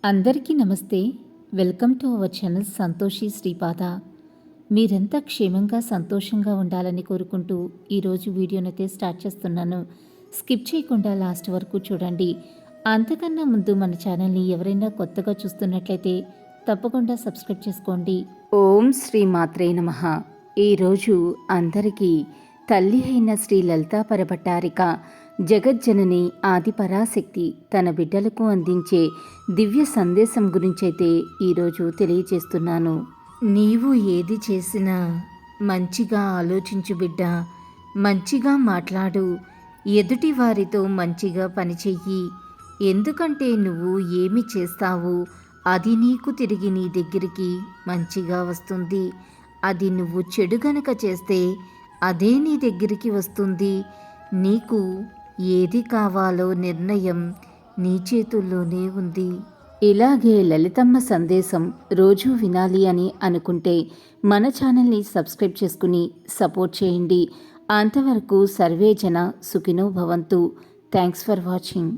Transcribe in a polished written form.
అందరికీ నమస్తే. Welcome to our channel Santoshi Sripada. మీరంతా క్షేమంగా సంతోషంగా ఉండాలని కోరుకుంటూ ఈరోజు వీడియోనైతే స్టార్ట్ చేస్తున్నాను. స్కిప్ చేయకుండా లాస్ట్ వరకు చూడండి. అంతకన్నా ముందు మన ఛానల్ని ఎవరైనా కొత్తగా చూస్తున్నట్లయితే తప్పకుండా సబ్స్క్రైబ్ చేసుకోండి. ఓం శ్రీ మాత్రే నమః. ఈరోజు అందరికీ తల్లి అయిన శ్రీ లలితా పరభట్టారిక జగజ్జనని ఆదిపరాశక్తి తన బిడ్డలకు అందించే దివ్య సందేశం గురించైతే ఈరోజు తెలియజేస్తున్నాను. నీవు ఏది చేసినా మంచిగా ఆలోచించు బిడ్డ, మంచిగా మాట్లాడు, ఎదుటి వారితో మంచిగా పనిచెయ్యి. ఎందుకంటే నువ్వు ఏమి చేస్తావో అది నీకు తిరిగి నీ దగ్గరికి మంచిగా వస్తుంది. అది నువ్వు చెడు గనక చేస్తే అదే నీ దగ్గరికి వస్తుంది. నీకు ఏది కావాలో నిర్ణయం నీ చేతుల్లోనే ఉంది. ఇలాగే లలితమ్మ సందేశం రోజూ వినాలి అని అనుకుంటే మన ఛానల్ని సబ్స్క్రైబ్ చేసుకుని సపోర్ట్ చేయండి. అంతవరకు సర్వే జన సుఖినో భవంతు. Thanks for watching.